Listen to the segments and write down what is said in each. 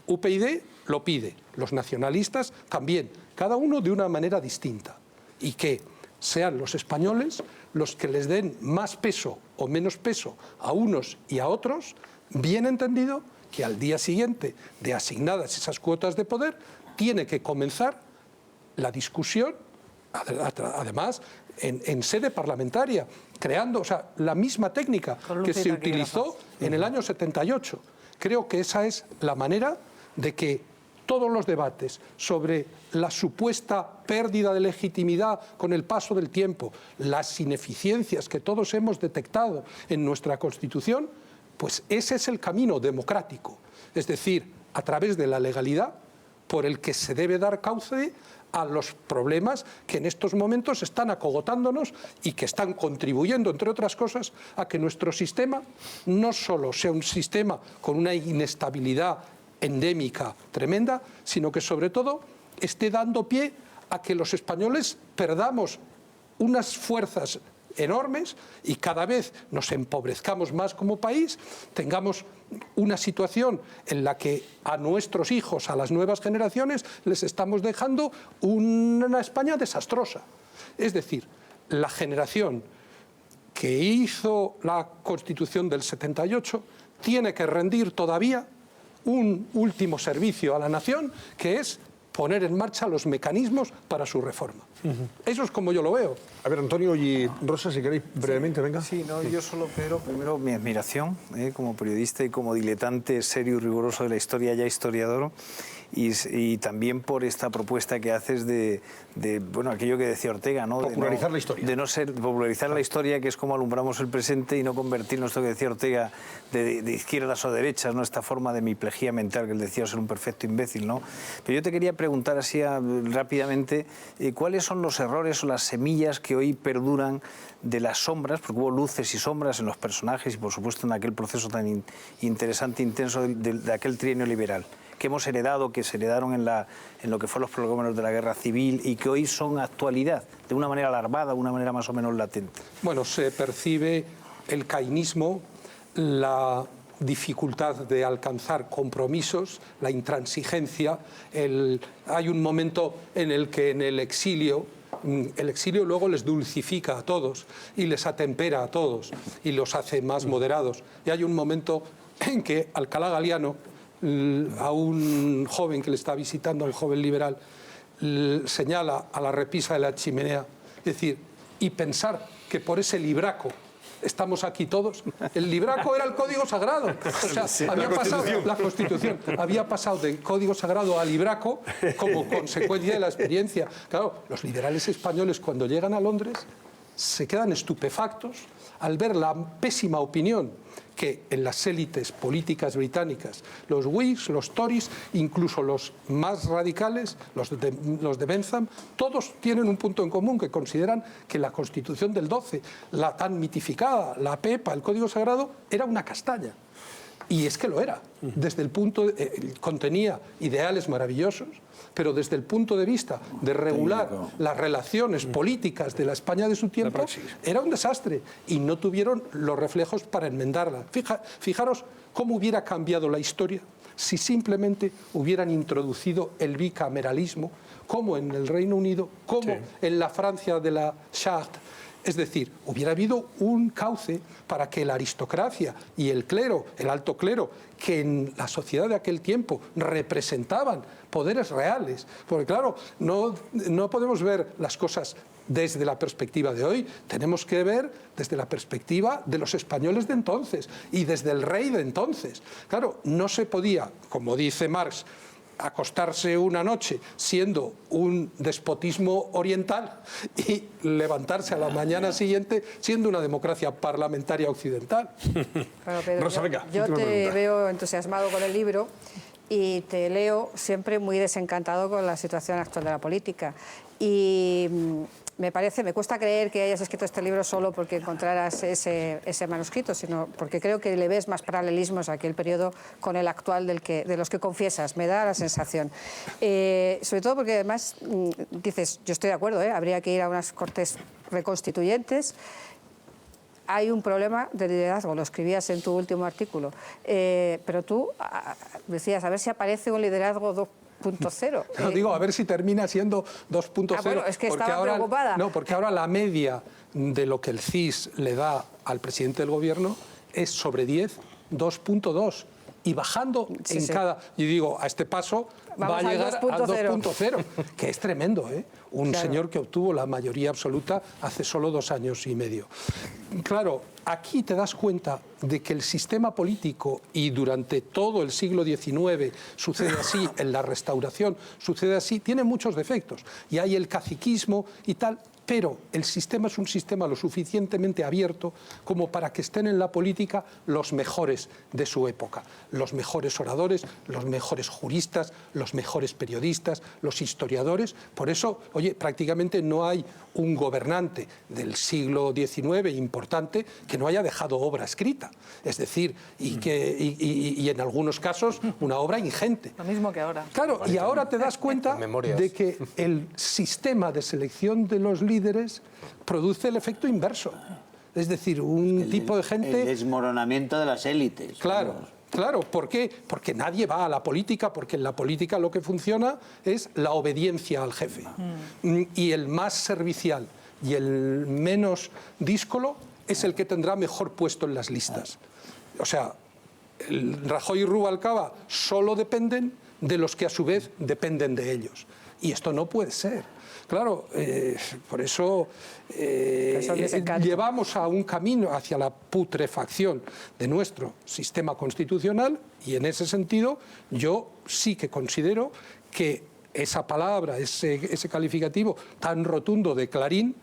UPyD lo pide, los nacionalistas también, cada uno de una manera distinta. Y que sean los españoles los que les den más peso o menos peso a unos y a otros, bien entendido que al día siguiente de asignadas esas cuotas de poder tiene que comenzar la discusión, además en sede parlamentaria, creando la misma técnica que se utilizó en el año 78. Creo que esa es la manera de que todos los debates sobre la supuesta pérdida de legitimidad con el paso del tiempo, las ineficiencias que todos hemos detectado en nuestra Constitución, pues ese es el camino democrático, es decir, a través de la legalidad por el que se debe dar cauce a los problemas que en estos momentos están acogotándonos y que están contribuyendo, entre otras cosas, a que nuestro sistema no solo sea un sistema con una inestabilidad endémica tremenda, sino que sobre todo esté dando pie a que los españoles perdamos unas fuerzas enormes y cada vez nos empobrezcamos más como país, tengamos una situación en la que a nuestros hijos, a las nuevas generaciones, les estamos dejando una España desastrosa. Es decir, la generación que hizo la Constitución del 78 tiene que rendir todavía un último servicio a la nación, que es poner en marcha los mecanismos para su reforma. Eso es como yo lo veo. A ver, Antonio y Rosa, si queréis brevemente, venga. Sí, no, yo solo, Pedro, primero mi admiración como periodista y como diletante serio y riguroso de la historia, ya historiador, y también por esta propuesta que haces de bueno, aquello que decía Ortega, ¿no? Popularizar la historia. De no ser, popularizar la historia, que es como alumbramos el presente, y no convertirnos, esto que decía Ortega, de izquierdas o derechas, ¿no? Esta forma de miplejía mental que él decía, ser un perfecto imbécil, ¿no? Pero yo te quería preguntar así rápidamente, ¿cuáles son los errores o las semillas que hoy perduran de las sombras, porque hubo luces y sombras en los personajes y por supuesto en aquel proceso tan interesante e intenso de aquel trienio liberal, que hemos heredado, que se heredaron en lo que fueron los prolegómenos de la guerra civil y que hoy son actualidad, de una manera alarmada, de una manera más o menos latente? Bueno, se percibe el cainismo, la dificultad de alcanzar compromisos, la intransigencia. Hay un momento en el que en el exilio luego les dulcifica a todos y les atempera a todos y los hace más moderados. Y hay un momento en que Alcalá Galiano, a un joven que le está visitando, a un joven liberal, señala a la repisa de la chimenea, es decir, y pensar que por ese libraco estamos aquí todos. El libraco era el código sagrado. O sea, sí, había pasado la Constitución, había pasado del código sagrado al libraco como consecuencia de la experiencia. Claro, los liberales españoles cuando llegan a Londres se quedan estupefactos al ver la pésima opinión que en las élites políticas británicas, los Whigs, los Tories, incluso los más radicales, los de Bentham, todos tienen un punto en común, que consideran que la Constitución del 12, la tan mitificada, la PEPA, el Código Sagrado, era una castaña. Y es que lo era. Desde el punto contenía ideales maravillosos, pero desde el punto de vista de regular las relaciones políticas de la España de su tiempo, era un desastre y no tuvieron los reflejos para enmendarla. Fijaros cómo hubiera cambiado la historia si simplemente hubieran introducido el bicameralismo, como en el Reino Unido, como en la Francia de la Charte. Es decir, hubiera habido un cauce para que la aristocracia y el clero, el alto clero, que en la sociedad de aquel tiempo representaban poderes reales. Porque claro, no podemos ver las cosas desde la perspectiva de hoy, tenemos que ver desde la perspectiva de los españoles de entonces y desde el rey de entonces. Claro, no se podía, como dice Marx, acostarse una noche siendo un despotismo oriental y levantarse a la mañana siguiente siendo una democracia parlamentaria occidental. Bueno, Pedro, Rosa, venga, yo te veo entusiasmado con el libro y te leo siempre muy desencantado con la situación actual de la política. Y me cuesta creer que hayas escrito este libro solo porque encontraras ese manuscrito, sino porque creo que le ves más paralelismos a aquel periodo con el actual de los que confiesas, me da la sensación. Sobre todo porque además dices, yo estoy de acuerdo, habría que ir a unas cortes reconstituyentes, hay un problema de liderazgo, lo escribías en tu último artículo, pero tú decías, a ver si aparece un liderazgo 2.0. No, digo, a ver si termina siendo 2.0. bueno, es que estaba preocupada. No, porque ahora la media de lo que el CIS le da al presidente del gobierno es sobre 10, 2.2. Y bajando en cada... Y digo, a este paso va a llegar al 2.0, que es tremendo, ¿eh? Un señor que obtuvo la mayoría absoluta hace solo 2 años y medio. Claro, aquí te das cuenta de que el sistema político, y durante todo el siglo XIX sucede así, en la Restauración sucede así, tiene muchos defectos. Y hay el caciquismo y tal... Pero el sistema es un sistema lo suficientemente abierto como para que estén en la política los mejores de su época. Los mejores oradores, los mejores juristas, los mejores periodistas, los historiadores. Por eso, oye, prácticamente no hay un gobernante del siglo XIX importante que no haya dejado obra escrita. Es decir, y en algunos casos una obra ingente. Lo mismo que ahora. Claro, y ahora te das cuenta de que el sistema de selección de los líderes produce el efecto inverso. Es decir, un tipo de gente... El desmoronamiento de las élites. Claro, claro. ¿Por qué? Porque nadie va a la política, porque en la política lo que funciona es la obediencia al jefe. Y el más servicial y el menos díscolo es el que tendrá mejor puesto en las listas. O sea, Rajoy y Rubalcaba solo dependen de los que a su vez dependen de ellos. Y esto no puede ser. Claro, por eso llevamos a un camino hacia la putrefacción de nuestro sistema constitucional, y en ese sentido yo sí que considero que esa palabra, ese calificativo tan rotundo de Clarín,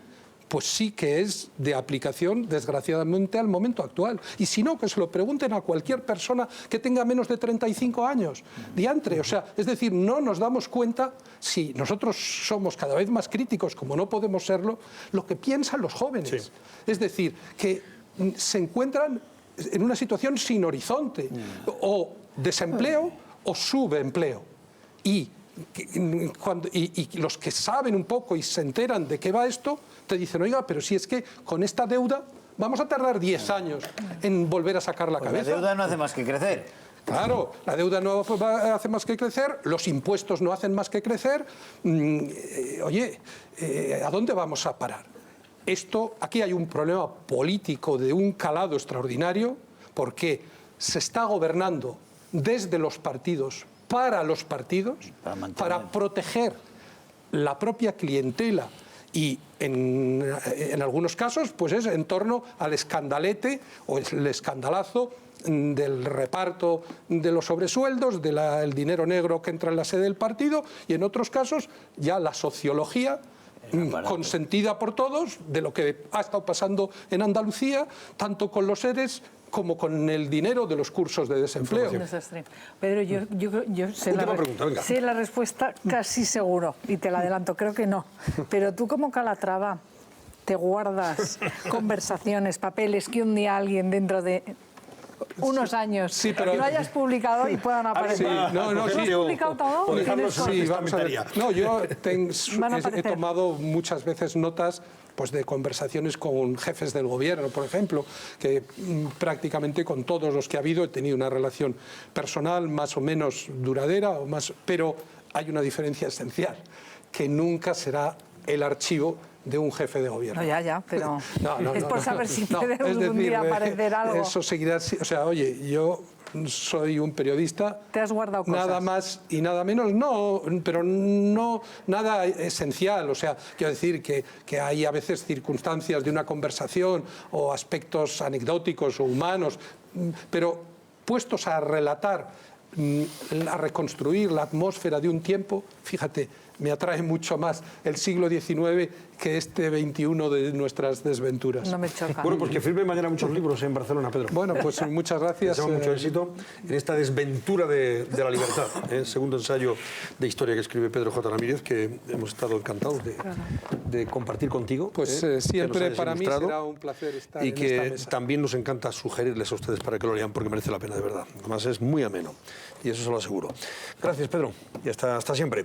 pues sí que es de aplicación, desgraciadamente, al momento actual. Y si no, que se lo pregunten a cualquier persona que tenga menos de 35 años. Diantre, o sea, es decir, no nos damos cuenta, si nosotros somos cada vez más críticos, como no podemos serlo, lo que piensan los jóvenes. Sí. Es decir, que se encuentran en una situación sin horizonte, o desempleo o subempleo. Y los que saben un poco y se enteran de qué va esto, te dicen, oiga, pero si es que con esta deuda vamos a tardar 10 años en volver a sacar la cabeza. La deuda no hace más que crecer. Claro, la deuda no hace más que crecer, los impuestos no hacen más que crecer. Oye, ¿a dónde vamos a parar? Aquí hay un problema político de un calado extraordinario, porque se está gobernando desde los partidos, para los partidos, para proteger la propia clientela, y en algunos casos pues es en torno al escandalete o el escandalazo del reparto de los sobresueldos, del dinero negro que entra en la sede del partido, y en otros casos ya la sociología consentida por todos de lo que ha estado pasando en Andalucía, tanto con los ERES como con el dinero de los cursos de desempleo. Pedro, yo sé la respuesta casi seguro, y te la adelanto, creo que no. Pero tú, como Calatrava, te guardas conversaciones, papeles que un día alguien dentro de unos años lo hayas publicado y puedan aparecer. Sí, ¿Lo has publicado todo? Sí, vamos a ver. No, yo he tomado muchas veces notas pues de conversaciones con jefes del gobierno, por ejemplo, que prácticamente con todos los que ha habido he tenido una relación personal más o menos duradera, pero hay una diferencia esencial, que nunca será el archivo de un jefe de gobierno. No, ya, pero es por saber si puede un día aparecer algo. Eso seguirá, o sea, oye, yo soy un periodista. ¿Te has guardado cosas? Nada más y nada menos, no, pero no nada esencial. O sea, quiero decir que hay a veces circunstancias de una conversación o aspectos anecdóticos o humanos, pero puestos a relatar, a reconstruir la atmósfera de un tiempo, fíjate, me atrae mucho más el siglo XIX que este XXI de nuestras desventuras. No me choca. Bueno, pues que firme mañana muchos libros en Barcelona, Pedro. Bueno, pues muchas gracias. Deseamos mucho éxito en esta desventura de la libertad, el segundo ensayo de historia que escribe Pedro J. Ramírez, que hemos estado encantados de compartir contigo. Pues siempre para mí será un placer estar en esta mesa. Y que también nos encanta sugerirles a ustedes para que lo lean, porque merece la pena, de verdad. Además es muy ameno, y eso se lo aseguro. Gracias, Pedro, y hasta siempre.